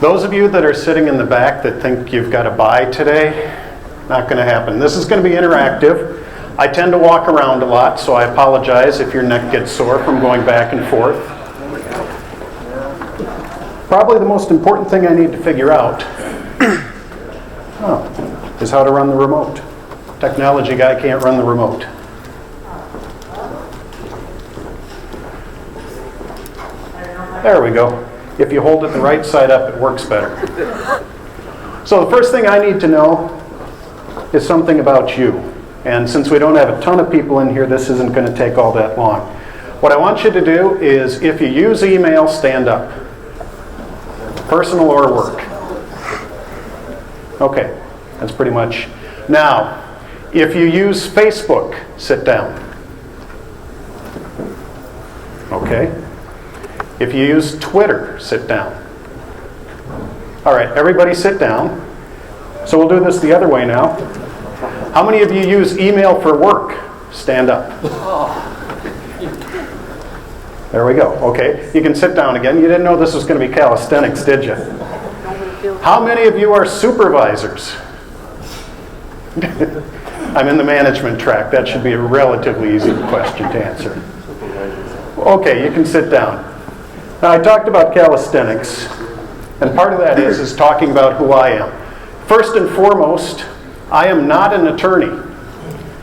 Those of you that are sitting in the back that think you've got to buy today, not going to happen. This is going to be interactive. I tend to walk around a lot, so I apologize if your neck gets sore from going back and forth. Probably the most important thing I need to figure out is how to run the remote. Technology guy can't run the remote. There we go. If you hold it the right side up, it works better. So the first thing I need to know is something about you. And since we don't have a ton of people in here, this isn't going to take all that long. What I want you to do is, if you use email, stand up. Personal or work. Okay, that's pretty much. Now, if you use Facebook, sit down. Okay. If you use Twitter, sit down. All right, everybody sit down. So we'll do this the other way now. How many of you use email for work? Stand up. There we go. Okay, you can sit down again. You didn't know this was going to be calisthenics, did you? How many of you are supervisors? I'm in the management track. That should be a relatively easy question to answer. Okay, you can sit down. Now, I talked about calisthenics, and part of that is talking about who I am. First and foremost, I am not an attorney,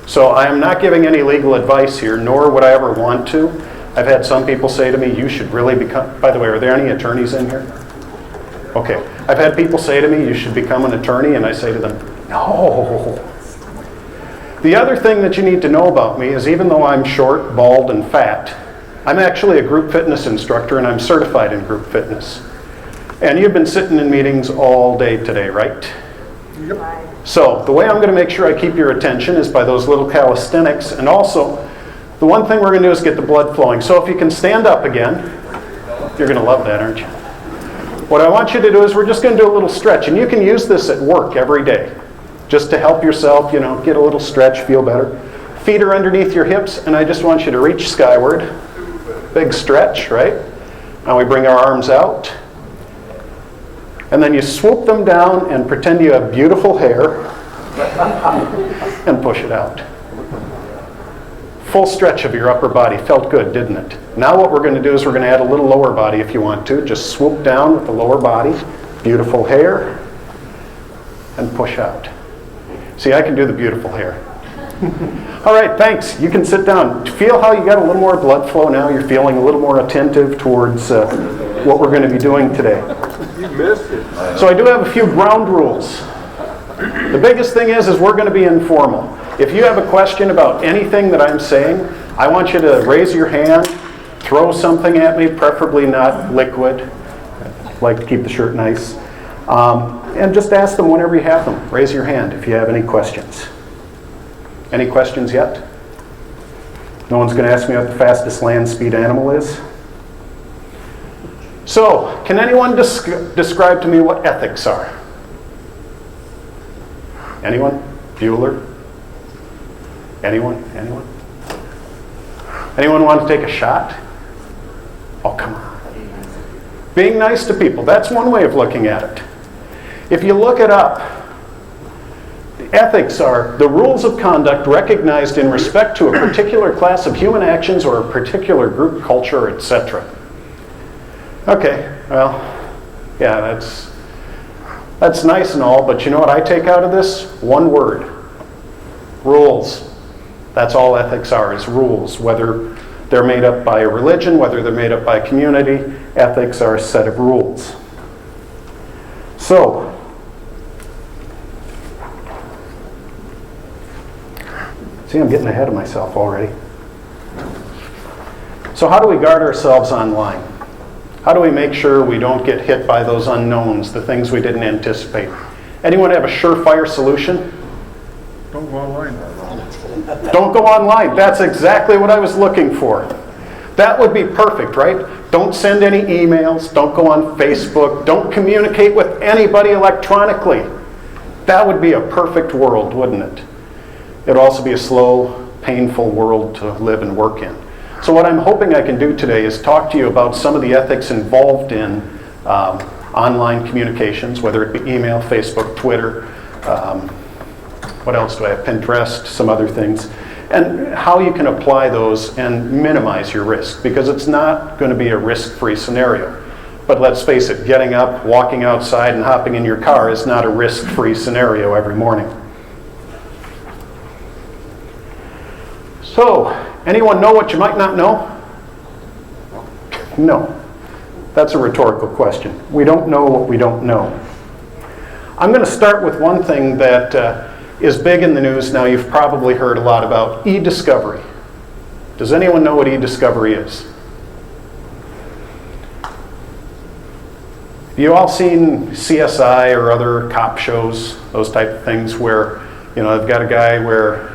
so I am not giving any legal advice here, nor would I ever want to. I've had some people say to me, you should really become, by the way, are there any attorneys in here? Okay, I've had people say to me, you should become an attorney, and I say to them, no. The other thing that you need to know about me is, even though I'm short, bald, and fat, I'm actually a group fitness instructor, and I'm certified in group fitness. And you've been sitting in meetings all day today, right? Yep. So the way I'm going to make sure I keep your attention is by those little calisthenics, and also the one thing we're going to do is get the blood flowing. So if you can stand up again, you're going to love that, aren't you? What I want you to do is we're just going to do a little stretch, and you can use this at work every day, just to help yourself, get a little stretch, feel better. Feet are underneath your hips, and I just want you to reach skyward. Big stretch, right? Now we bring our arms out. And then you swoop them down and pretend you have beautiful hair and push it out. Full stretch of your upper body. Felt good, didn't it? Now what we're going to do is we're going to add a little lower body if you want to. Just swoop down with the lower body. Beautiful hair. And push out. See, I can do the beautiful hair. All right, thanks. You can sit down. Feel how you got a little more blood flow now. You're feeling a little more attentive towards what we're going to be doing today. You missed it. So I do have a few ground rules. The biggest thing is we're going to be informal. If you have a question about anything that I'm saying, I want you to raise your hand, throw something at me, preferably not liquid. I like to keep the shirt nice. And just ask them whenever you have them. Raise your hand if you have any questions. Any questions yet? No one's going to ask me what the fastest land speed animal is? So, can anyone describe to me what ethics are? Anyone? Bueller? Anyone? Anyone? Anyone want to take a shot? Oh, come on. Being nice to people, that's one way of looking at it. If you look it up, ethics are the rules of conduct recognized in respect to a particular class of human actions or a particular group, culture, etc. Okay, well, yeah, that's nice and all, but you know what I take out of this? One word. Rules. That's all ethics are, is rules. Whether they're made up by a religion, whether they're made up by a community, ethics are a set of rules. So, see, I'm getting ahead of myself already. So how do we guard ourselves online? How do we make sure we don't get hit by those unknowns, the things we didn't anticipate? Anyone have a surefire solution? Don't go online. Don't go online. That's exactly what I was looking for. That would be perfect, right? Don't send any emails. Don't go on Facebook. Don't communicate with anybody electronically. That would be a perfect world, wouldn't it? It'd also be a slow, painful world to live and work in. So what I'm hoping I can do today is talk to you about some of the ethics involved in online communications, whether it be email, Facebook, Twitter, what else do I have, Pinterest, some other things, and how you can apply those and minimize your risk, because it's not going to be a risk-free scenario. But let's face it, getting up, walking outside, and hopping in your car is not a risk-free scenario every morning. So, anyone know what you might not know? No. That's a rhetorical question. We don't know what we don't know. I'm going to start with one thing that is big in the news now. You've probably heard a lot about Ediscovery. Does anyone know what Ediscovery is? You all seen CSI or other cop shows, those type of things where, they've got a guy where,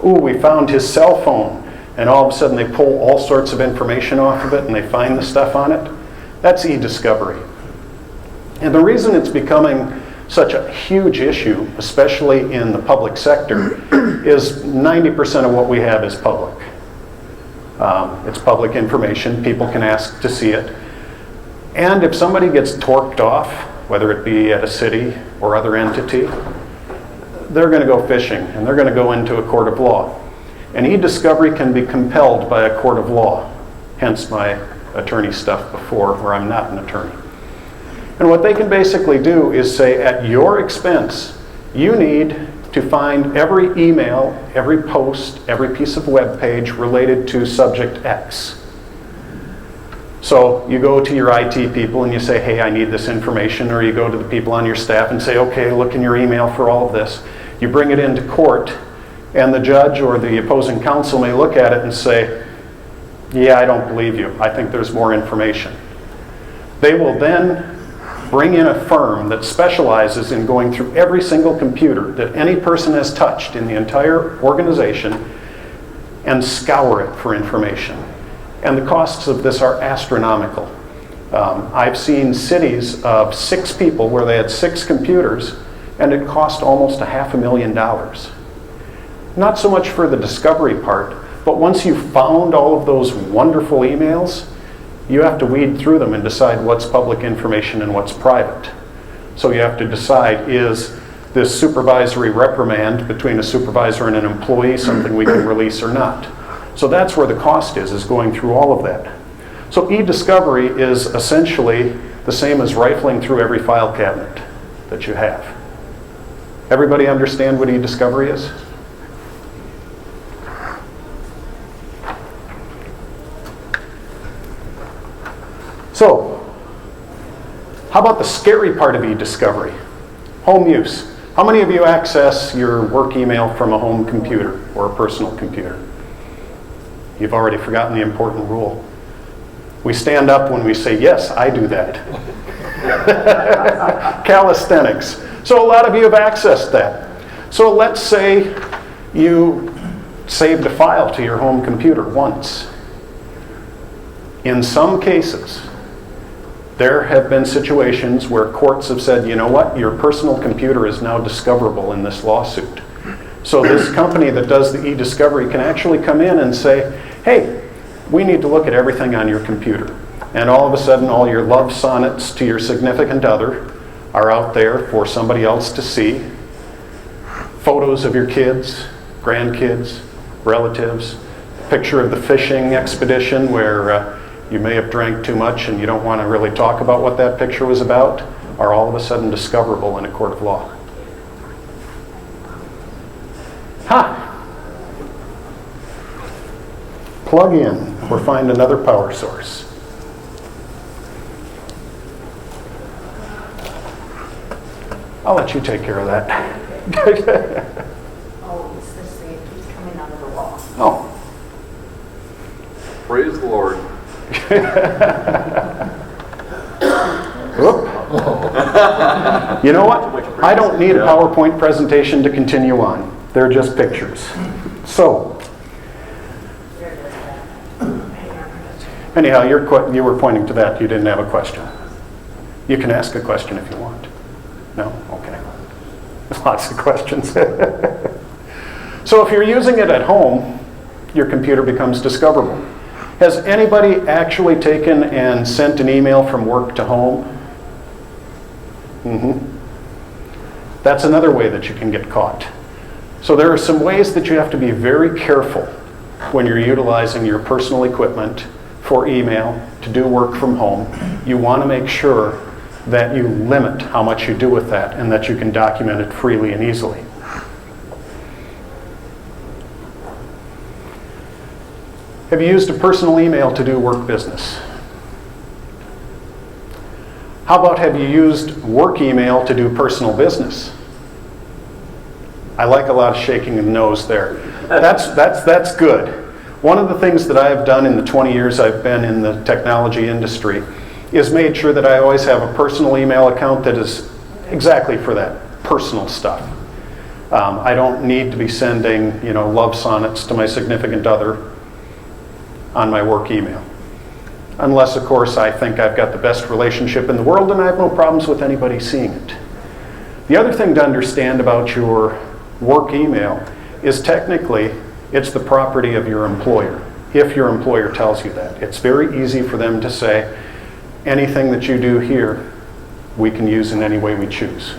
ooh, we found his cell phone, and all of a sudden they pull all sorts of information off of it and they find the stuff on it? That's Ediscovery. And the reason it's becoming such a huge issue, especially in the public sector, is 90% of what we have is public. It's public information. People can ask to see it. And if somebody gets torqued off, whether it be at a city or other entity, they're going to go fishing and they're going to go into a court of law. And Ediscovery can be compelled by a court of law, hence my attorney stuff before, where I'm not an attorney. And what they can basically do is say, at your expense, you need to find every email, every post, every piece of web page related to subject X. So you go to your IT people and you say, hey, I need this information, or you go to the people on your staff and say, okay, look in your email for all of this. You bring it into court, and the judge or the opposing counsel may look at it and say, yeah, I don't believe you. I think there's more information. They will then bring in a firm that specializes in going through every single computer that any person has touched in the entire organization and scour it for information. And the costs of this are astronomical. I've seen cities of 6 people where they had 6 computers, and it cost almost $500,000. Not so much for the discovery part, but once you've found all of those wonderful emails, you have to weed through them and decide what's public information and what's private. So you have to decide, is this supervisory reprimand between a supervisor and an employee something we can release or not? So that's where the cost is going through all of that. So Ediscovery is essentially the same as rifling through every file cabinet that you have. Everybody understand what Ediscovery is? So, how about the scary part of Ediscovery? Home use. How many of you access your work email from a home computer or a personal computer? You've already forgotten the important rule. We stand up when we say, yes, I do that. Calisthenics. So a lot of you have accessed that. So let's say you saved a file to your home computer once. In some cases, there have been situations where courts have said, you know what, your personal computer is now discoverable in this lawsuit. So this company that does the Ediscovery can actually come in and say, hey, we need to look at everything on your computer. And all of a sudden, all your love sonnets to your significant other are out there for somebody else to see. Photos of your kids, grandkids, relatives, picture of the fishing expedition where you may have drank too much and you don't want to really talk about what that picture was about, are all of a sudden discoverable in a court of law. Plug in or find another power source. I'll let you take care of that. Oh, it's this thing. It keeps coming out of the wall. Oh. Praise the Lord. Whoop. You know what? I don't need a PowerPoint presentation to continue on. They're just pictures. So, anyhow, you were pointing to that. You didn't have a question. You can ask a question if you want. No? Okay. There's lots of questions. So if you're using it at home, your computer becomes discoverable. Has anybody actually taken and sent an email from work to home? That's another way that you can get caught. So there are some ways that you have to be very careful when you're utilizing your personal equipment for email to do work from home. You want to make sure that you limit how much you do with that and that you can document it freely and easily. Have you used a personal email to do work business? How about have you used work email to do personal business? I like a lot of shaking of the nose there. That's good. One of the things that I have done in the 20 years I've been in the technology industry is made sure that I always have a personal email account that is exactly for that personal stuff. I don't need to be sending, love sonnets to my significant other on my work email. Unless, of course, I think I've got the best relationship in the world and I have no problems with anybody seeing it. The other thing to understand about your work email is technically it's the property of your employer, if your employer tells you that. It's very easy for them to say, anything that you do here, we can use in any way we choose.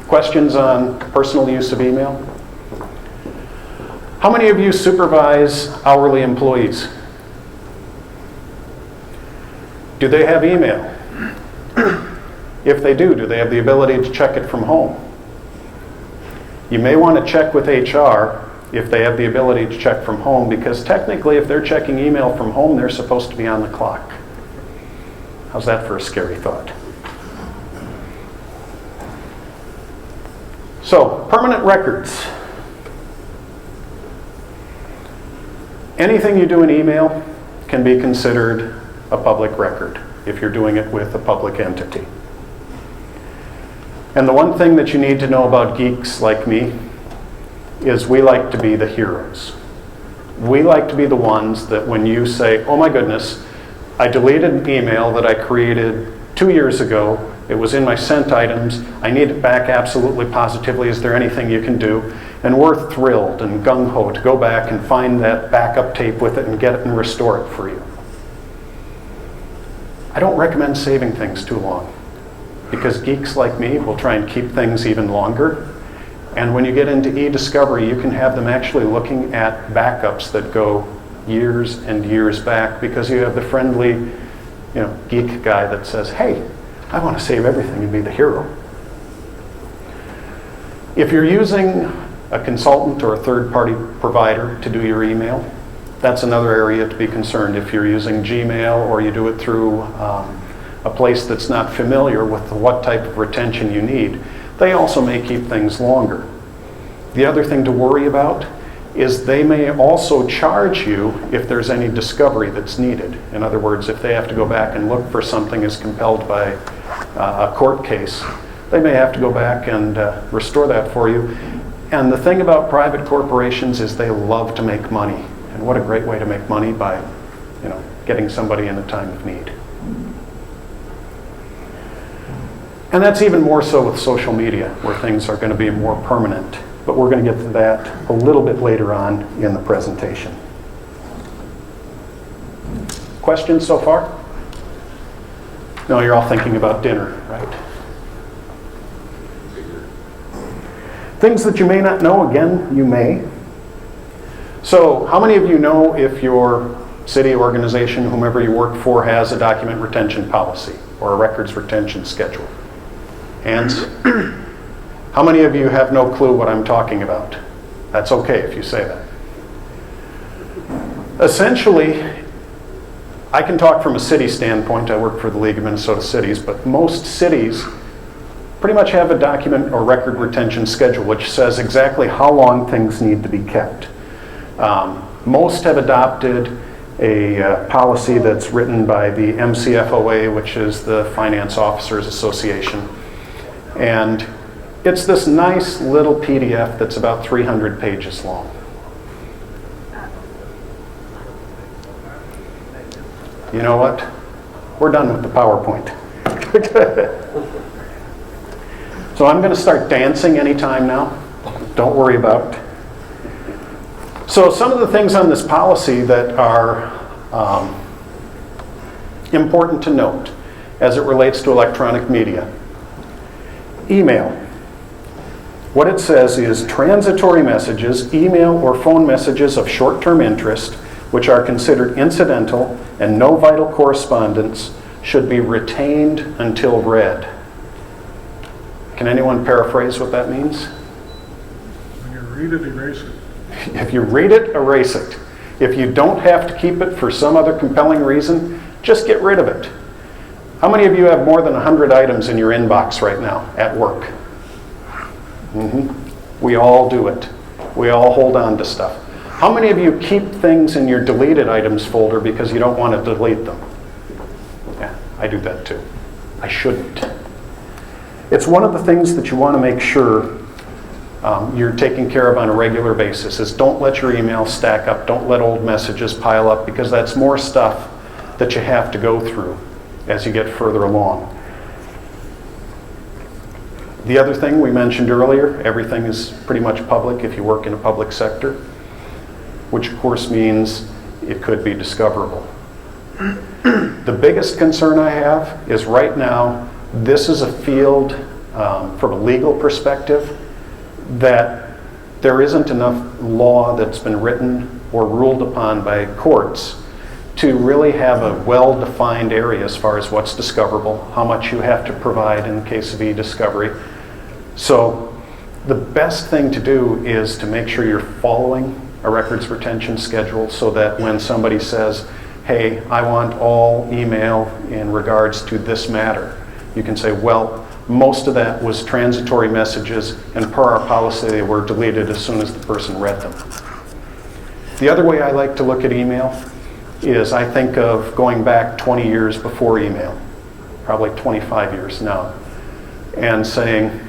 Questions on personal use of email? How many of you supervise hourly employees? Do they have email? If they do they have the ability to check it from home? You may want to check with HR if they have the ability to check from home, because technically if they're checking email from home, they're supposed to be on the clock. How's that for a scary thought? So, permanent records. Anything you do in email can be considered a public record if you're doing it with a public entity. And the one thing that you need to know about geeks like me is we like to be the heroes. We like to be the ones that when you say, oh my goodness, I deleted an email that I created 2 years ago, it was in my sent items, I need it back absolutely positively, is there anything you can do? And we're thrilled and gung-ho to go back and find that backup tape with it and get it and restore it for you. I don't recommend saving things too long, because geeks like me will try and keep things even longer. And when you get into Ediscovery, you can have them actually looking at backups that go years and years back, because you have the friendly, geek guy that says, hey, I want to save everything and be the hero. If you're using a consultant or a third-party provider to do your email, that's another area to be concerned. If you're using Gmail or you do it through a place that's not familiar with what type of retention you need, they also may keep things longer. The other thing to worry about is they may also charge you if there's any discovery that's needed. In other words, if they have to go back and look for something as compelled by a court case, they may have to go back and restore that for you. And the thing about private corporations is they love to make money. And what a great way to make money by, getting somebody in a time of need. And that's even more so with social media, where things are going to be more permanent. But we're going to get to that a little bit later on in the presentation. Questions so far? No, you're all thinking about dinner, right? Things that you may not know, again, you may. So, how many of you know if your city, organization, whomever you work for, has a document retention policy or a records retention schedule? Hands? How many of you have no clue what I'm talking about? That's okay if you say that. Essentially, I can talk from a city standpoint. I work for the League of Minnesota Cities, but most cities pretty much have a document or record retention schedule which says exactly how long things need to be kept. Most have adopted a policy that's written by the MCFOA, which is the Finance Officers Association. And it's this nice little PDF that's about 300 pages long. You know what? We're done with the PowerPoint. So I'm going to start dancing anytime now. Don't worry about it. So some of the things on this policy that are important to note as it relates to electronic media. Email. What it says is transitory messages, email or phone messages of short-term interest, which are considered incidental and no vital correspondence, should be retained until read. Can anyone paraphrase what that means? When you read it, erase it. If you read it, erase it. If you don't have to keep it for some other compelling reason, just get rid of it. How many of you have more than 100 items in your inbox right now at work? We all do it. We all hold on to stuff. How many of you keep things in your deleted items folder because you don't want to delete them? Yeah, I do that too. I shouldn't. It's one of the things that you want to make sure you're taking care of on a regular basis, is don't let your email stack up, don't let old messages pile up, because that's more stuff that you have to go through as you get further along. The other thing we mentioned earlier, everything is pretty much public if you work in a public sector, which of course means it could be discoverable. The biggest concern I have is right now, this is a field from a legal perspective that there isn't enough law that's been written or ruled upon by courts to really have a well-defined area as far as what's discoverable, how much you have to provide in the case of e-discovery. So the best thing to do is to make sure you're following a records retention schedule so that when somebody says, hey, I want all email in regards to this matter, you can say, well, most of that was transitory messages, and per our policy, they were deleted as soon as the person read them. The other way I like to look at email is I think of going back 20 years before email, probably 25 years now, and saying,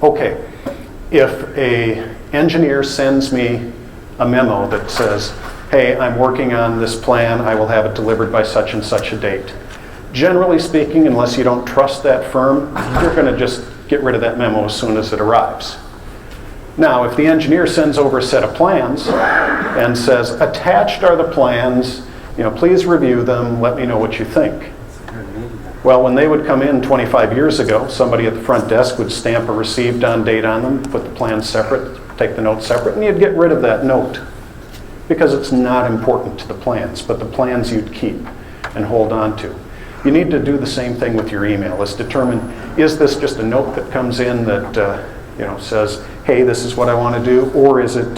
okay, if an engineer sends me a memo that says, hey, I'm working on this plan, I will have it delivered by such and such a date. Generally speaking, unless you don't trust that firm, you're going to just get rid of that memo as soon as it arrives. Now, if the engineer sends over a set of plans and says, attached are the plans, please review them, let me know what you think. Well, when they would come in 25 years ago, somebody at the front desk would stamp a received on date on them, put the plans separate, take the notes separate, and you'd get rid of that note because it's not important to the plans, but the plans you'd keep and hold on to. You need to do the same thing with your email, is determine, is this just a note that comes in that says, hey, this is what I want to do, or is it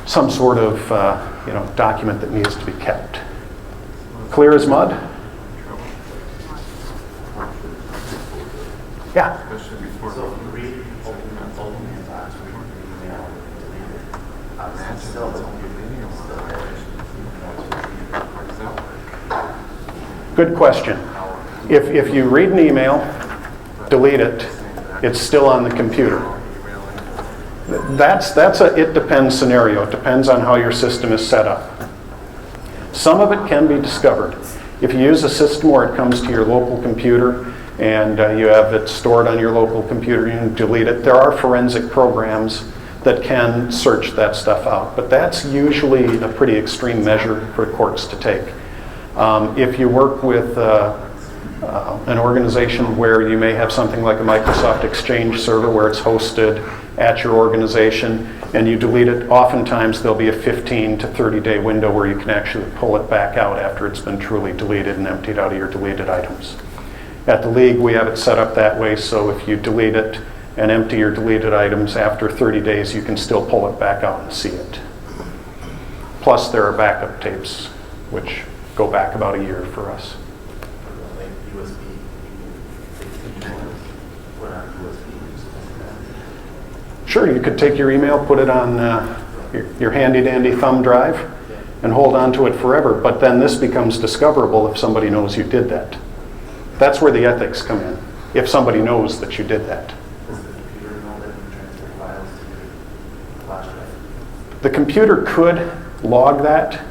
some sort of document that needs to be kept? Clear as mud? Yeah. So read ultimate box, read email, delete it. Still, it's only Good question. If you read an email, delete it, it's still on the computer. That's a it depends scenario. It depends on how your system is set up. Some of it can be discovered. If you use a system where it comes to your local computer and you have it stored on your local computer, you can delete it. There are forensic programs that can search that stuff out, but that's usually a pretty extreme measure for courts to take. If you work with an organization where you may have something like a Microsoft Exchange server where it's hosted at your organization and you delete it, oftentimes there'll be a 15 to 30 day window where you can actually pull it back out after it's been truly deleted and emptied out of your deleted items. At the League, we have it set up that way, so if you delete it and empty your deleted items after 30 days, you can still pull it back out and see it. Plus, there are backup tapes, which go back about a year for us. Like USB, put on USB. Sure, you could take your email, put it on your handy-dandy thumb drive, and hold on to it forever, but then this becomes discoverable if somebody knows you did that. That's where the ethics come in, if somebody knows that you did that. Does the computer know that you transfer files to your flash drive? The computer could log that,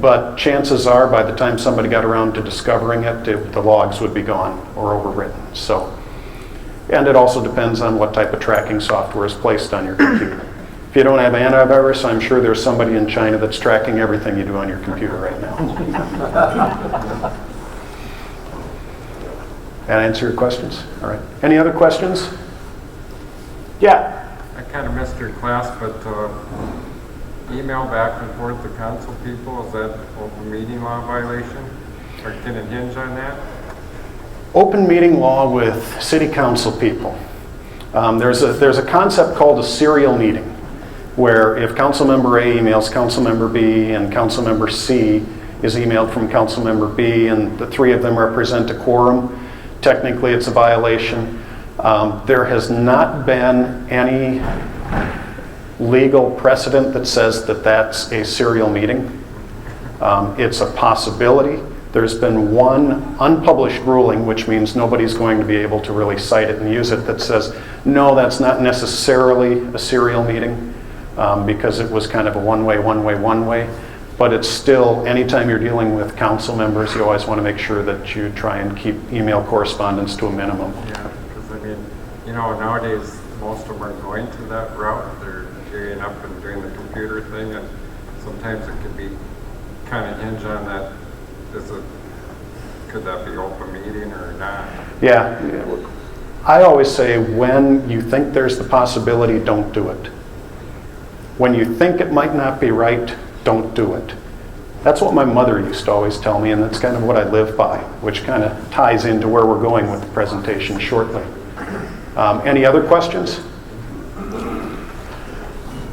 but chances are by the time somebody got around to discovering it, the logs would be gone or overwritten. So, and it also depends on what type of tracking software is placed on your computer. If you don't have antivirus, I'm sure there's somebody in China that's tracking everything you do on your computer right now. That answer your questions? All right. Any other questions? Yeah. I kind of missed your class, but email back and forth to council people, is that open meeting law violation? Or can it hinge on that? Open meeting law with city council people. There's a concept called a serial meeting, where if council member A emails council member B and council member C is emailed from council member B and the three of them represent a quorum, technically it's a violation. There has not been any legal precedent that says that that's a serial meeting. It's a possibility. There's been one unpublished ruling, which means nobody's going to be able to really cite it and use it, that says, no, that's not necessarily a serial meeting, because it was kind of a one-way, one-way, one-way. But it's still, anytime you're dealing with council members, you always want to make sure that you try and keep email correspondence to a minimum. Yeah, because I mean, you know, nowadays most of them are going to that route. They're gearing up and doing the computer thing, and sometimes it can be kind of hinge on that. Could that be open meeting or not? Yeah. I always say when you think there's the possibility, don't do it. When you think it might not be right, don't do it. That's what my mother used to always tell me, and that's kind of what I live by, which kind of ties into where we're going with the presentation shortly. Any other questions?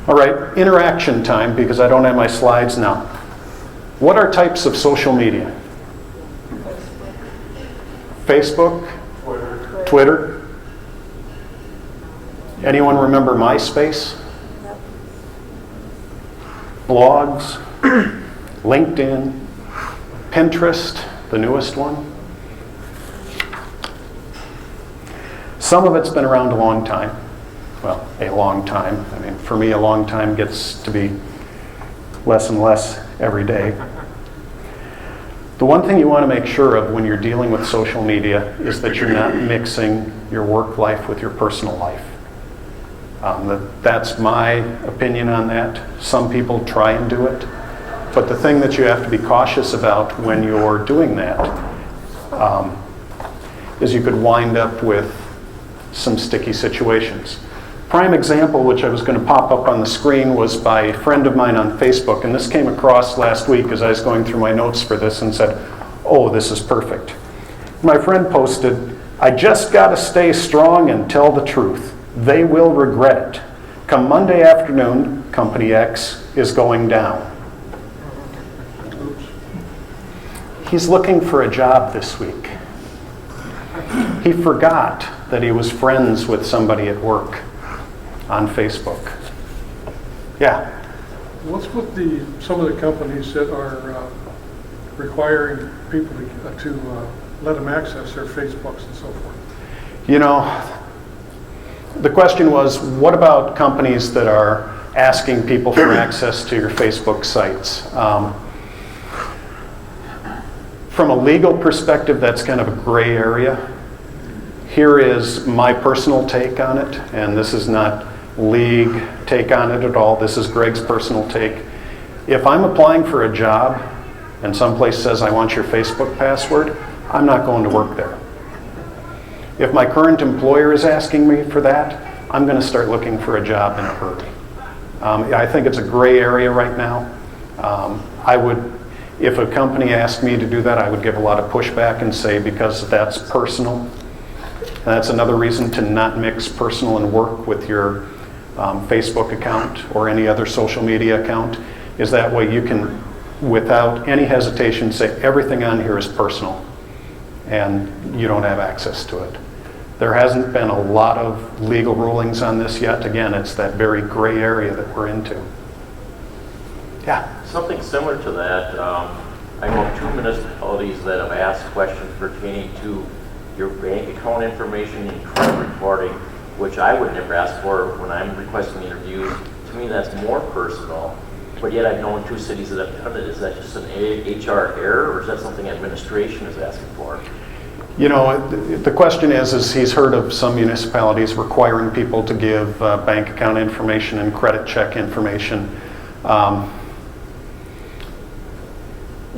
All right, interaction time, because I don't have my slides now. What are types of social media? Facebook? Twitter? Anyone remember MySpace? Blogs? LinkedIn? Pinterest, the newest one? Some of it's been around a long time. Well, a long time. I mean, for me, a long time gets to be less and less every day. The one thing you want to make sure of when you're dealing with social media is that you're not mixing your work life with your personal life. That's my opinion on that. Some people try and do it. But the thing that you have to be cautious about when you're doing that is you could wind up with some sticky situations. Prime example, which I was going to pop up on the screen, was by a friend of mine on Facebook, and this came across last week as I was going through my notes for this and said, oh, this is perfect. My friend posted, I just got to stay strong and tell the truth. They will regret it. Come Monday afternoon, Company X is going down. He's looking for a job this week. He forgot that he was friends with somebody at work on Facebook. Yeah? What's with some of the companies that are requiring people to let them access their Facebooks and so forth? You know, the question was, what about companies that are asking people for access to your Facebook sites? From a legal perspective, that's kind of a gray area. Here is my personal take on it, and this is not league take on it at all. This is Greg's personal take. If I'm applying for a job and someplace says I want your Facebook password, I'm not going to work there. If my current employer is asking me for that, I'm going to start looking for a job in a hurry. I think it's a gray area right now. If a company asked me to do that, I would give a lot of pushback and say, because that's personal. And that's another reason to not mix personal and work with your Facebook account or any other social media account, is that way you can, without any hesitation, say everything on here is personal and you don't have access to it. There hasn't been a lot of legal rulings on this yet. Again, it's that very gray area that we're into. Yeah? Something similar to that, I know of 2 municipalities that have asked questions pertaining to your bank account information and credit reporting, which I would never ask for when I'm requesting interviews. To me, that's more personal. But yet I've known 2 cities that have done it. Is that just an HR error, or is that something administration is asking for? You know, the question is he's heard of some municipalities requiring people to give bank account information and credit check information.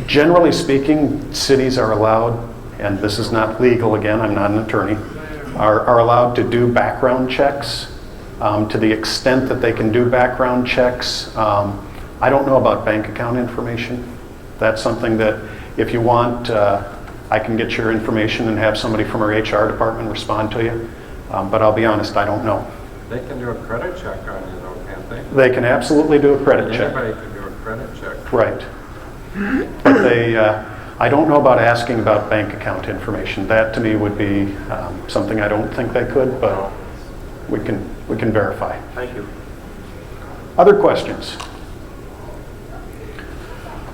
Generally speaking, cities are allowed and this is not legal again, I'm not an attorney, are allowed to do background checks. To the extent that they can do background checks, I don't know about bank account information. That's something that if you want, I can get your information and have somebody from our HR department respond to you. But I'll be honest, I don't know. They can do a credit check on you though, can't they? They can absolutely do a credit check. Anybody can do a credit check. Right. But they, I don't know about asking about bank account information. That to me would be something I don't think they could, but we can verify. Thank you. Other questions?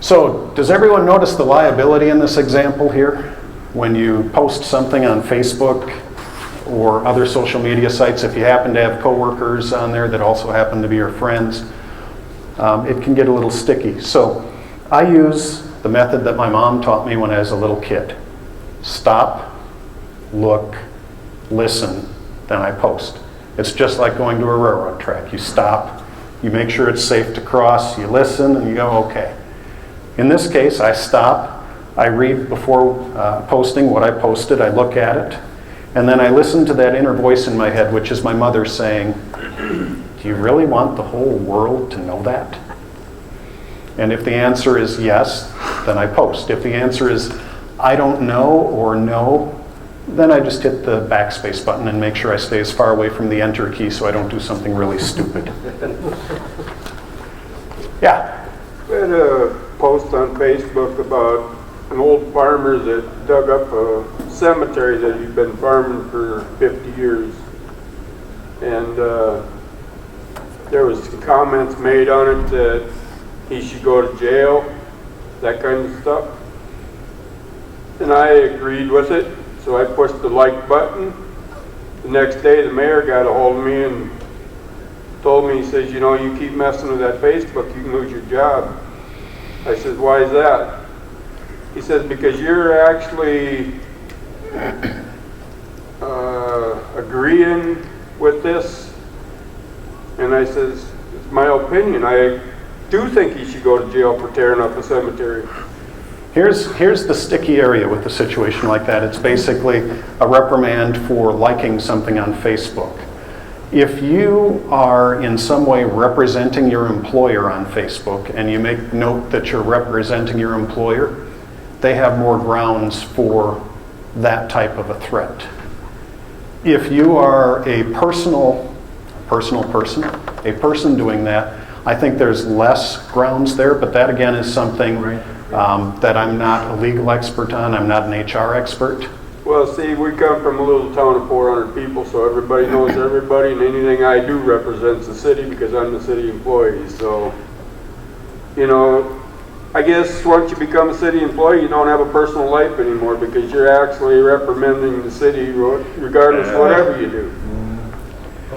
So, does everyone notice the liability in this example here? When you post something on Facebook or other social media sites, if you happen to have coworkers on there that also happen to be your friends, it can get a little sticky. So, I use the method that my mom taught me when I was a little kid. Stop, look, listen, then I post. It's just like going to a railroad track. You stop, you make sure it's safe to cross, you listen, and you go, okay. In this case, I stop, I read before posting what I posted, I look at it, and then I listen to that inner voice in my head, which is my mother saying, do you really want the whole world to know that? And if the answer is yes, then I post. If the answer is I don't know or no, then I just hit the backspace button and make sure I stay as far away from the enter key so I don't do something really stupid. Yeah? I had a post on Facebook about an old farmer that dug up a cemetery that he'd been farming for 50 years. And there was some comments made on it that he should go to jail, that kind of stuff. And I agreed with it, so I pushed the like button. The next day the mayor got a hold of me and told me, he says, you know, you keep messing with that Facebook, you can lose your job. I said, why is that? He says, because you're actually agreeing with this. And I says, it's my opinion. I do think he should go to jail for tearing up a cemetery. Here's the sticky area with a situation like that. It's basically a reprimand for liking something on Facebook. If you are in some way representing your employer on Facebook and you make note that you're representing your employer, they have more grounds for that type of a threat. If you are a person doing that, I think there's less grounds there, but that again is something that I'm not a legal expert on. I'm not an HR expert. Well, see, we come from a little town of 400 people, so everybody knows everybody, and anything I do represents the city because I'm the city employee. So, you know, I guess once you become a city employee, you don't have a personal life anymore because you're actually reprimanding the city regardless of whatever you do.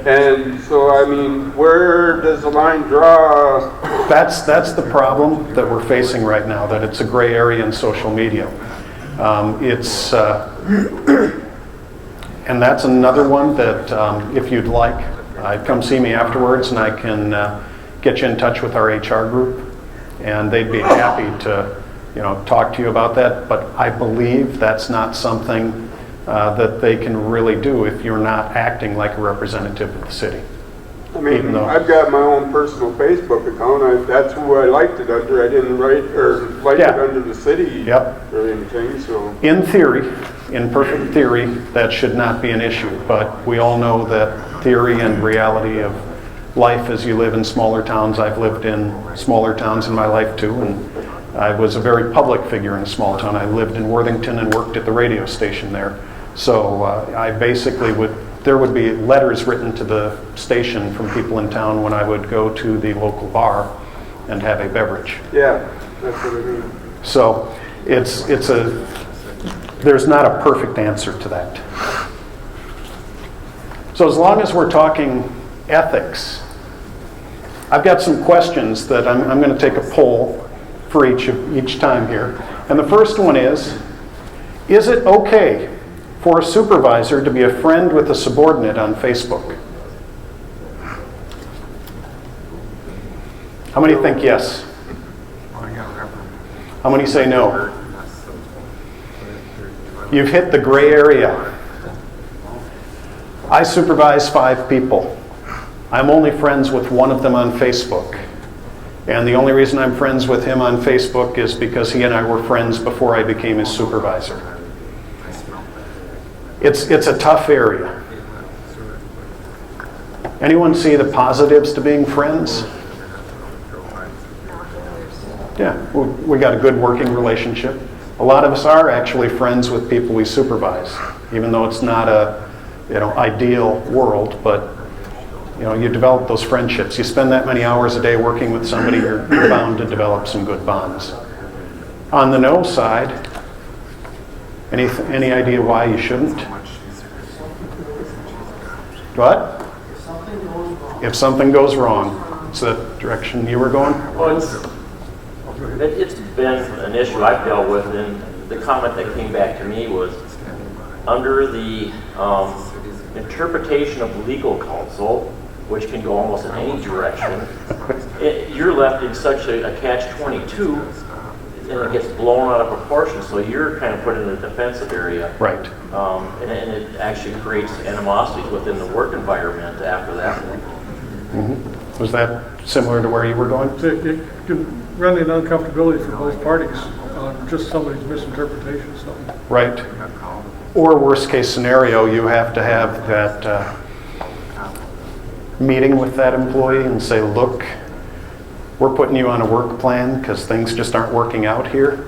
And so, I mean, where does the line draw? That's the problem that we're facing right now, that it's a gray area in social media. And that's another one that if you'd like, come see me afterwards and I can get you in touch with our HR group and they'd be happy to, you know, talk to you about that. But I believe that's not something that they can really do if you're not acting like a representative of the city. I mean, I've got my own personal Facebook account. That's who I liked it under. I didn't write or like it under the city or anything. So, in theory, in perfect theory, that should not be an issue. But we all know that theory and reality of life as you live in smaller towns. I've lived in smaller towns in my life too, and I was a very public figure in a small town. I lived in Worthington and worked at the radio station there. So I basically there would be letters written to the station from people in town when I would go to the local bar and have a beverage. Yeah, that's what I mean. So there's not a perfect answer to that. So as long as we're talking ethics, I've got some questions that I'm going to take a poll for each time here. And the first one is it okay for a supervisor to be a friend with a subordinate on Facebook? How many think yes? How many say no? You've hit the gray area. I supervise 5 people. I'm only friends with one of them on Facebook. And the only reason I'm friends with him on Facebook is because he and I were friends before I became his supervisor. It's a tough area. Anyone see the positives to being friends? Yeah, we got a good working relationship. A lot of us are actually friends with people we supervise, even though it's not a ideal world, but you develop those friendships. You spend that many hours a day working with somebody, you're bound to develop some good bonds. On the no side, any idea why you shouldn't? What? If something goes wrong. Is that the direction you were going? Well, it's been an issue I've dealt with, and the comment that came back to me was under the interpretation of legal counsel, which can go almost in any direction, you're left in such a catch-22, and it gets blown out of proportion, so you're kind of put in a defensive area. Right. And it actually creates animosities within the work environment after that. Mm-hmm. Was that similar to where you were going? It can run into uncomfortability for both parties on just somebody's misinterpretation of something. Right. Or worst case scenario, you have to have that meeting with that employee and say, look, we're putting you on a work plan because things just aren't working out here.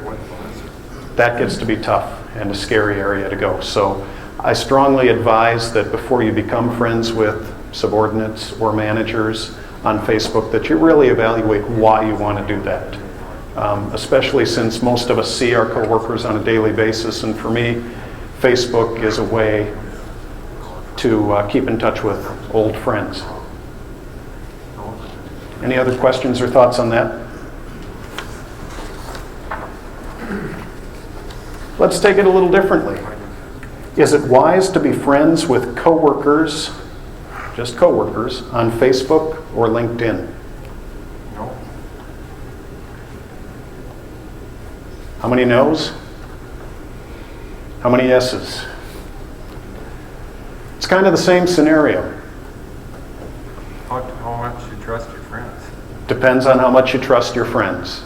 That gets to be tough and a scary area to go. So I strongly advise that before you become friends with subordinates or managers on Facebook, that you really evaluate why you want to do that. Especially since most of us see our coworkers on a daily basis, and for me, Facebook is a way to keep in touch with old friends. Any other questions or thoughts on that? Let's take it a little differently. Is it wise to be friends with coworkers, just coworkers, on Facebook or LinkedIn? No. How many no's? How many yeses? It's kind of the same scenario. How much you trust your friends? Depends on how much you trust your friends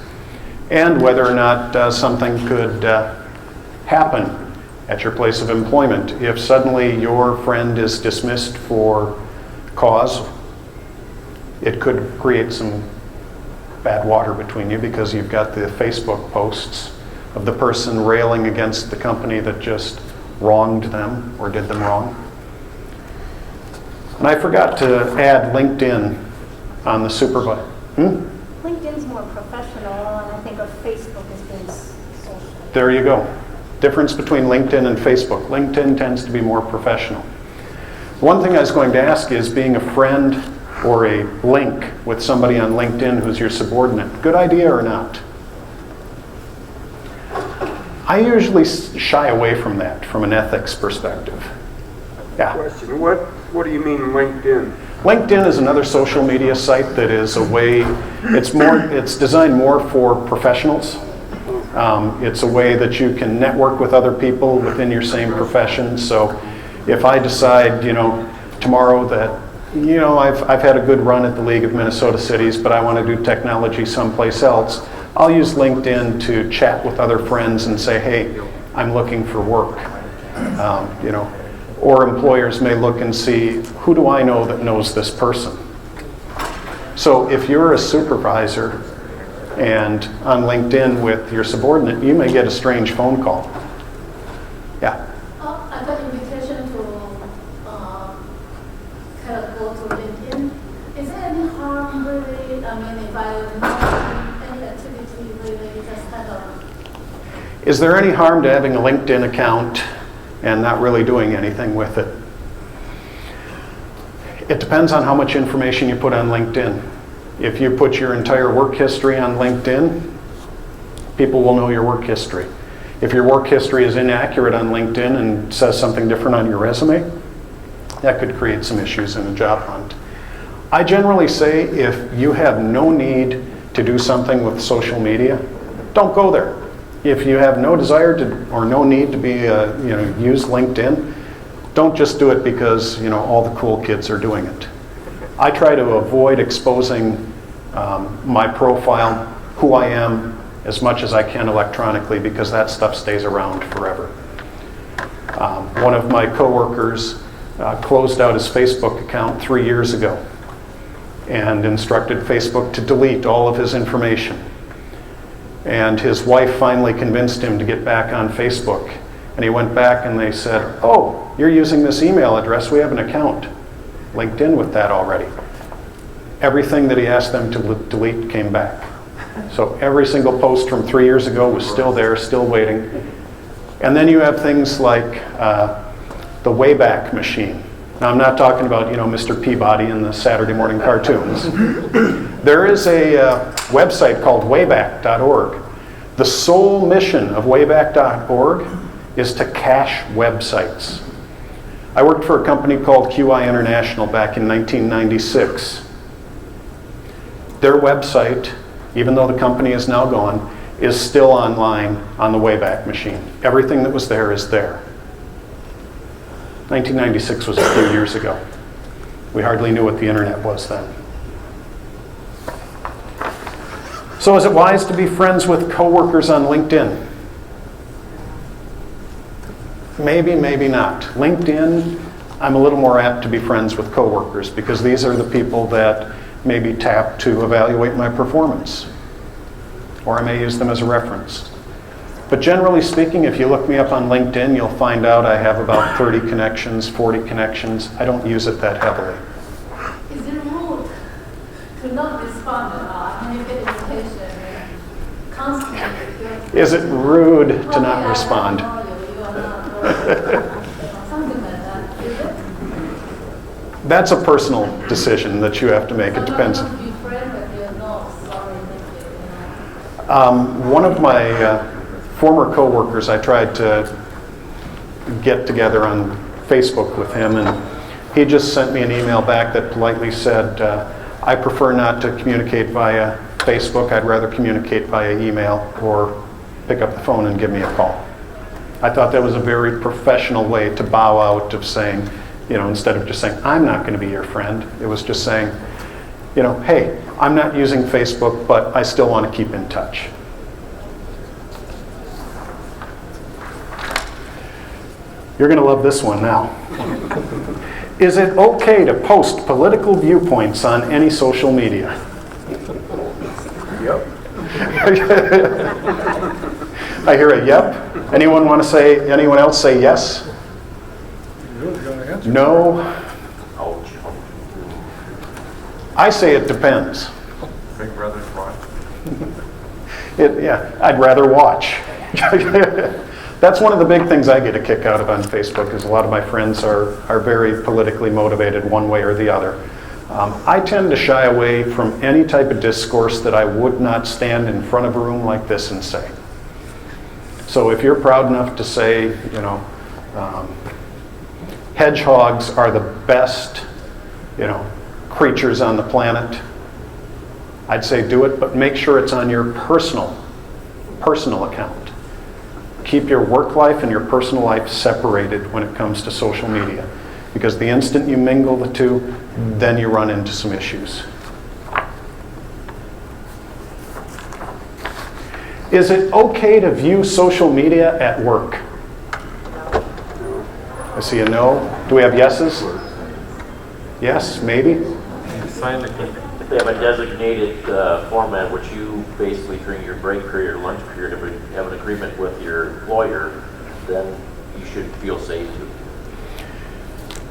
and whether or not something could happen at your place of employment. If suddenly your friend is dismissed for cause, it could create some bad water between you because you've got the Facebook posts of the person railing against the company that just wronged them or did them wrong. And I forgot to add LinkedIn on the supervisor. LinkedIn's more professional, and I think of Facebook as being social. There you go. Difference between LinkedIn and Facebook. LinkedIn tends to be more professional. One thing I was going to ask is, being a friend or a link with somebody on LinkedIn who's your subordinate, good idea or not? I usually shy away from that from an ethics perspective. Yeah. Question, what do you mean LinkedIn? LinkedIn is another social media site that is a way, it's designed more for professionals. It's a way that you can network with other people within your same profession. So if I decide, tomorrow that, I've had a good run at the League of Minnesota Cities, but I want to do technology someplace else, I'll use LinkedIn to chat with other friends and say, hey, I'm looking for work. Or employers may look and see, who do I know that knows this person? So if you're a supervisor and on LinkedIn with your subordinate, you may get a strange phone call. Yeah. I got an invitation to kind of go to LinkedIn. Is there any harm really? If I'm not any activity really, just kind of. Is there any harm to having a LinkedIn account and not really doing anything with it? It depends on how much information you put on LinkedIn. If you put your entire work history on LinkedIn, people will know your work history. If your work history is inaccurate on LinkedIn and says something different on your resume, that could create some issues in a job hunt. I generally say, if you have no need to do something with social media, don't go there. if you have no desire to, or no need to be, use LinkedIn, don't just do it because, all the cool kids are doing it. I try to avoid exposing my profile, who I am, as much as I can electronically, because that stuff stays around forever. One of my coworkers closed out his Facebook account 3 years ago and instructed Facebook to delete all of his information. And his wife finally convinced him to get back on Facebook. And he went back and they said, "Oh, you're using this email address. We have an account linked in with that already." Everything that he asked them to delete came back. So every single post from 3 years ago was still there, still waiting. And then you have things like the Wayback Machine. Now, I'm not talking about, Mr. Peabody in the Saturday morning cartoons. There is a website called wayback.org. The sole mission of wayback.org is to cache websites. I worked for a company called QI International back in 1996. Their website, even though the company is now gone, is still online on the Wayback Machine. Everything that was there is there. 1996 was a few years ago. We hardly knew what the internet was then. So is it wise to be friends with coworkers on LinkedIn? Maybe, maybe not. LinkedIn, I'm a little more apt to be friends with coworkers because these are the people that may be tapped to evaluate my performance. Or I may use them as a reference. But generally speaking, if you look me up on LinkedIn, you'll find out I have about 30 connections, 40 connections. I don't use it that heavily. Is it rude to not respond when you get invitation constantly? Is it rude to not respond? Something like that. Is it? That's a personal decision that you have to make. It depends. Sometimes you be friend, but you're not sorry. Thank you. One of my former coworkers, I tried to get together on Facebook with him, and he just sent me an email back that politely said, I prefer not to communicate via Facebook. I'd rather communicate via email or pick up the phone and give me a call. I thought that was a very professional way to bow out of saying, instead of just saying, I'm not going to be your friend, it was just saying, hey, I'm not using Facebook, but I still want to keep in touch. You're going to love this one now. Is it okay to post political viewpoints on any social media? Yep. I hear a yep. Anyone else say yes? You really gotta answer. No. Ouch. I say it depends. Big Brother's watch. I'd rather watch. That's one of the big things I get a kick out of on Facebook is a lot of my friends are very politically motivated one way or the other. I tend to shy away from any type of discourse that I would not stand in front of a room like this and say. So if you're proud enough to say, hedgehogs are the best, creatures on the planet, I'd say do it, but make sure it's on your personal account. Keep your work life and your personal life separated when it comes to social media, because the instant you mingle the two, then you run into some issues. Is it okay to view social media at work? I see a no. Do we have yeses? Yes, maybe? Sign the If they have a designated format, which you basically during your break period or lunch period have an agreement with your employer, then you should feel safe to.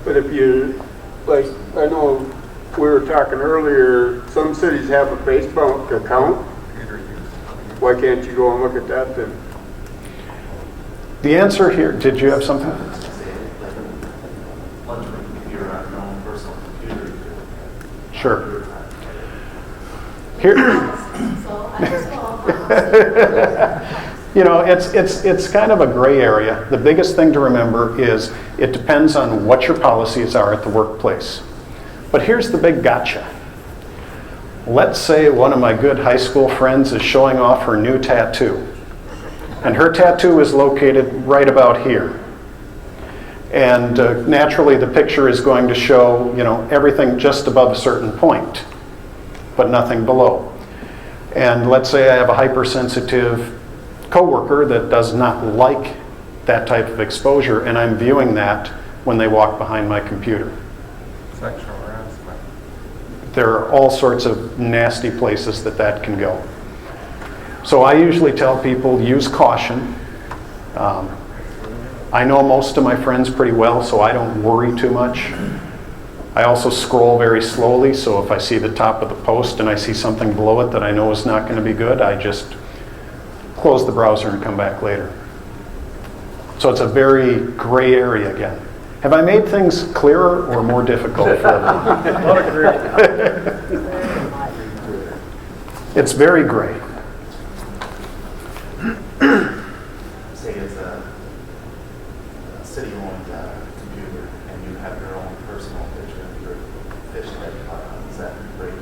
But if you, I know we were talking earlier, some cities have a Facebook account. Why can't you go and look at that then? The answer here, did you have something? Lunch break, if you're on your own personal computer, Sure. Here, So I just follow. it's kind of a gray area. The biggest thing to remember is it depends on what your policies are at the workplace. But here's the big gotcha. Let's say one of my good high school friends is showing off her new tattoo. And her tattoo is located right about here. And naturally, the picture is going to show, everything just above a certain point, but nothing below. And let's say I have a hypersensitive coworker that does not like that type of exposure, and I'm viewing that when they walk behind my computer. Sexual harassment. There are all sorts of nasty places that can go. So I usually tell people, use caution. I know most of my friends pretty well, so I don't worry too much. I also scroll very slowly, so if I see the top of the post and I see something below it that I know is not going to be good, I just close the browser and come back later. So it's a very gray area again. Have I made things clearer or more difficult for everyone? A lot of great. It's very gray. Say it's a city-owned computer, and you have your own personal picture of your fish that is that break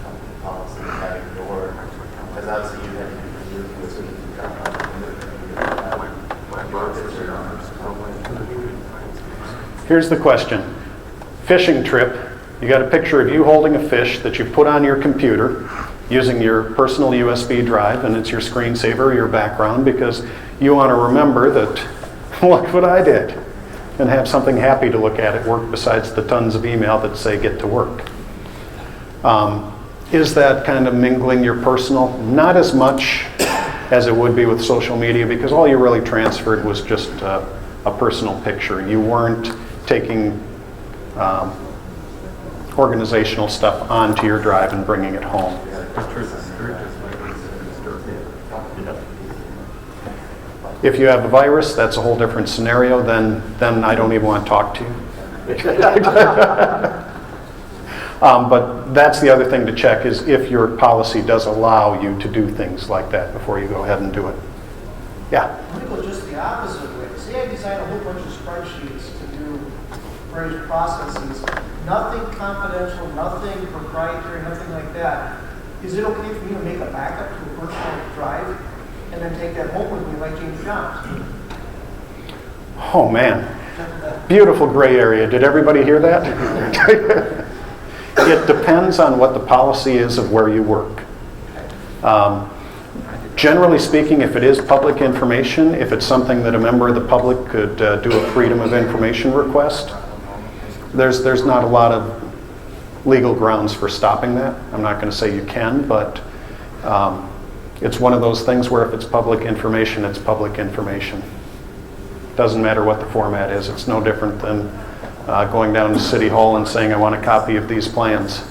company policy having your, because obviously you have to be reviewed with so you can come on your picture on Here's the question. Fishing trip, you got a picture of you holding a fish that you put on your computer using your personal USB drive, and it's your screensaver, your background, because you want to remember that, look what I did, and have something happy to look at at work besides the tons of email that say get to work. Is that kind of mingling your personal? Not as much as it would be with social media, because all you really transferred was just a personal picture. You weren't taking organizational stuff onto your drive and bringing it home. If you have a virus, that's a whole different scenario. Then I don't even want to talk to you. But that's the other thing to check, is if your policy does allow you to do things like that before you go ahead and do it. Yeah? I'm going to go just the opposite way. Say I design a whole bunch of spreadsheets to do various processes, nothing confidential, nothing proprietary, nothing like that. Is it okay for me to make a backup to a personal drive and then take that home with me like James Jones? Oh man, beautiful gray area. Did everybody hear that? It depends on what the policy is of where you work. Generally speaking, if it is public information, if it's something that a member of the public could do a freedom of information request, there's not a lot of legal grounds for stopping that. I'm not going to say you can, but it's one of those things where if it's public information, it's public information. Doesn't matter what the format is. It's no different than going down to City Hall and saying, I want a copy of these plans.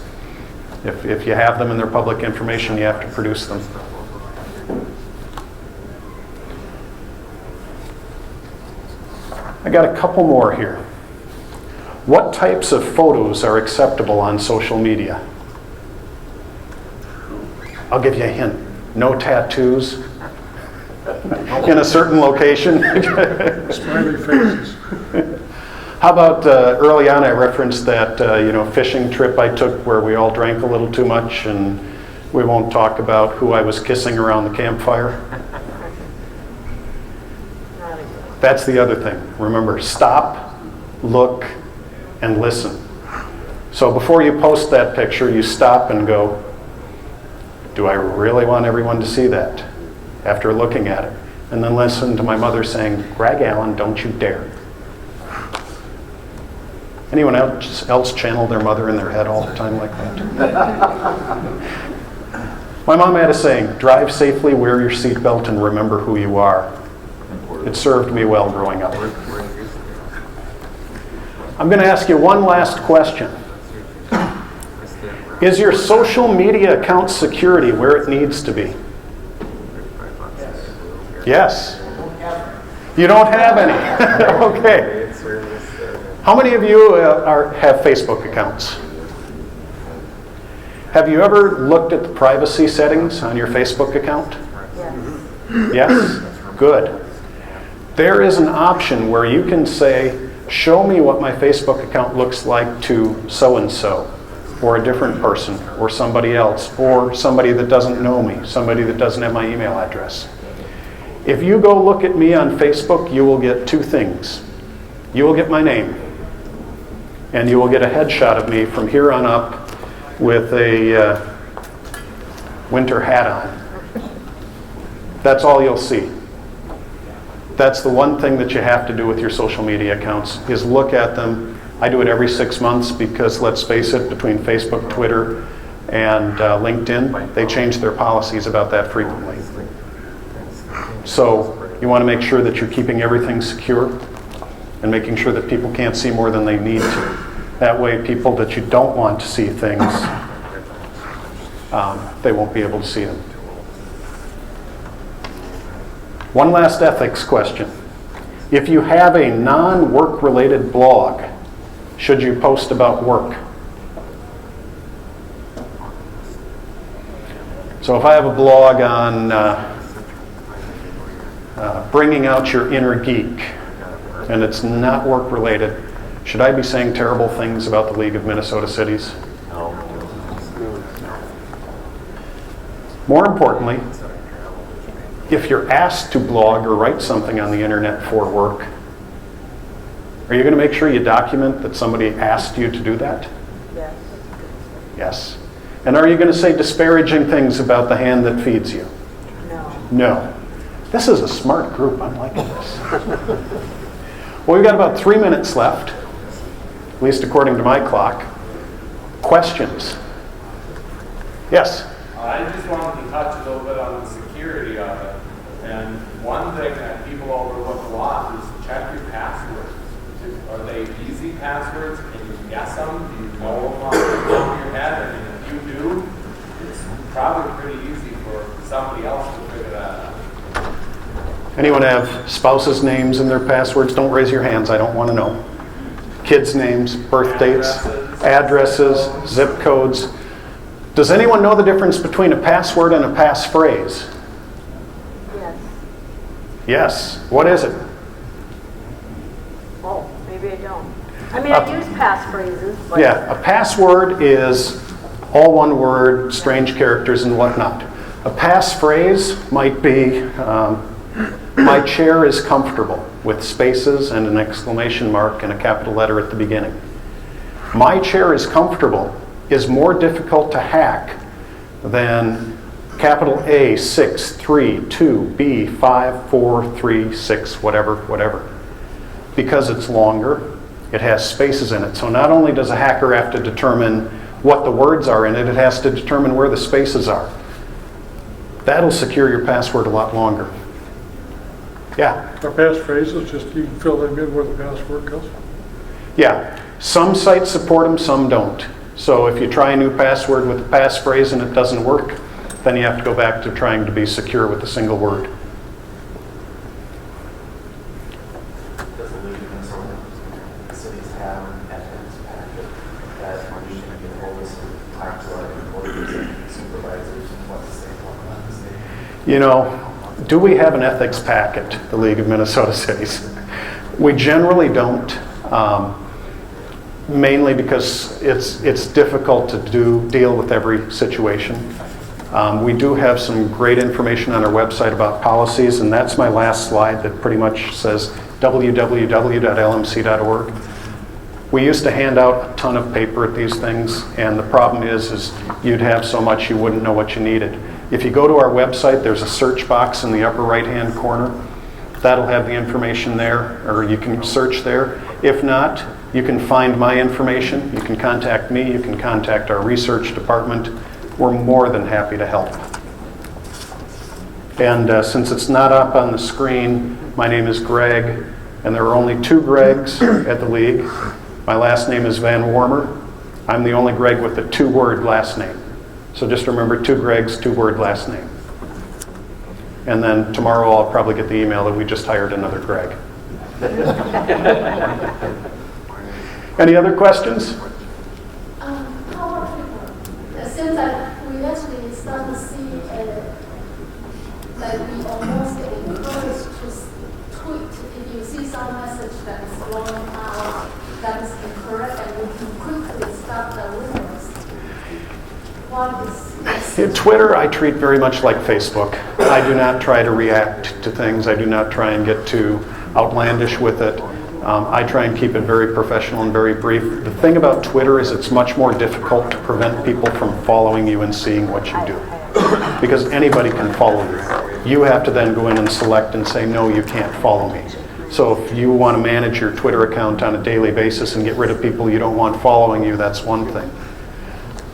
If you have them and they're public information, you have to produce them. I got a couple more here. What types of photos are acceptable on social media? I'll give you a hint. No tattoos in a certain location. Smiley faces. How about early on I referenced that fishing trip I took where we all drank a little too much, and we won't talk about who I was kissing around the campfire. That's the other thing. Remember, stop, look, and listen. So before you post that picture, you stop and go, do I really want everyone to see that? After looking at it. And then listen to my mother saying, Greg Allen, don't you dare. Anyone else channel their mother in their head all the time like that? My mom had a saying, drive safely, wear your seatbelt, and remember who you are. It served me well growing up. I'm going to ask you one last question. Is your social media account security where it needs to be? Yes. You don't have any. Okay. How many of you have Facebook accounts? Have you ever looked at the privacy settings on your Facebook account? Yes? Good. There is an option where you can say, show me what my Facebook account looks like to so-and-so, or a different person, or somebody else, or somebody that doesn't know me, somebody that doesn't have my email address. If you go look at me on Facebook, you will get two things. You will get my name, and you will get a headshot of me from here on up with a winter hat on. That's all you'll see. That's the one thing that you have to do with your social media accounts, is look at them. I do it every 6 months because, let's face it, between Facebook, Twitter, and LinkedIn, they change their policies about that frequently. So you want to make sure that you're keeping everything secure and making sure that people can't see more than they need to. That way, people that you don't want to see things, they won't be able to see them. One last ethics question. If you have a non-work related blog, should you post about work? So if I have a blog on bringing out your inner geek, and it's not work related, should I be saying terrible things about the League of Minnesota Cities? No. More importantly, if you're asked to blog or write something on the internet for work, are you going to make sure you document that somebody asked you to do that? Yes. Yes. And are you going to say disparaging things about the hand that feeds you? No. No. This is a smart group. I'm liking this. Well, we've got about 3 minutes left, at least according to my clock. Questions? Yes? I just wanted to touch a little bit on the security of it. And one thing that people overlook a lot is check your passwords. Are they easy passwords? Can you guess them? Do you know them off the top of your head? And if you do, it's probably pretty easy for somebody else to figure that out. Anyone have spouses' names in their passwords? Don't raise your hands. I don't want to know. Kids' names, birth dates, addresses, zip codes. Does anyone know the difference between a password and a passphrase? Yes. Yes. What is it? Oh, maybe I don't. I mean, I use passphrases, but... Yeah, a password is all one word, strange characters and whatnot. A passphrase might be, my chair is comfortable, with spaces and an exclamation mark and a capital letter at the beginning. My chair is comfortable is more difficult to hack than capital A 6 3 2 B 5 4 3 6 whatever, because it's longer, it has spaces in it. So not only does a hacker have to determine what the words are in it, it has to determine where the spaces are. That'll secure your password a lot longer. Yeah? Our passphrases, just you can fill them in where the password goes. Yeah. Some sites support them, some don't. So if you try a new password with a passphrase and it doesn't work, then you have to go back to trying to be secure with a single word. Does the League of Minnesota Cities have an ethics packet that you can get hold of, talk to our employees and supervisors and what to say, what not to say? You know, do we have an ethics packet, the League of Minnesota Cities? We generally don't. Mainly because it's difficult to deal with every situation. We do have some great information on our website about policies, and that's my last slide that pretty much says www.lmc.org. We used to hand out a ton of paper at these things, and the problem is you'd have so much you wouldn't know what you needed. If you go to our website, there's a search box in the upper right-hand corner. That'll have the information there, or you can search there. If not, you can find my information. You can contact me. You can contact our research department. We're more than happy to help. And since it's not up on the screen, my name is Greg, and there are only 2 Gregs at the League. My last name is VanWormer. I'm the only Greg with a 2-word last name. So just remember 2 Gregs, 2-word last name. And then tomorrow I'll probably get the email that we just hired another Greg. Any other questions? How about people? Since we actually start to see that we almost get encouraged to tweet if you see some message that is flowing out that is incorrect, and we can quickly stop the rumors. What is Twitter I treat very much like Facebook. I do not try to react to things. I do not try and get too outlandish with it. I try and keep it very professional and very brief. The thing about Twitter is it's much more difficult to prevent people from following you and seeing what you do. Because anybody can follow you. You have to then go in and select and say, no, you can't follow me. So if you want to manage your Twitter account on a daily basis and get rid of people you don't want following you, that's one thing.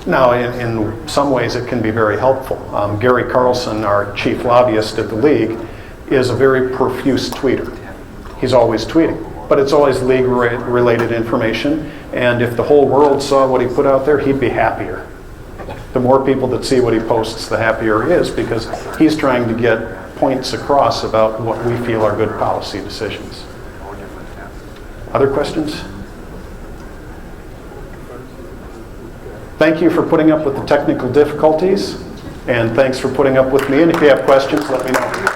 Now, in some ways, it can be very helpful. Gary Carlson, our chief lobbyist at the league, is a very profuse tweeter. He's always tweeting, but it's always league-related information, and if the whole world saw what he put out there, he'd be happier. The more people that see what he posts, the happier he is, because he's trying to get points across about what we feel are good policy decisions. Other questions? Thank you for putting up with the technical difficulties, and thanks for putting up with me, and if you have questions, let me know.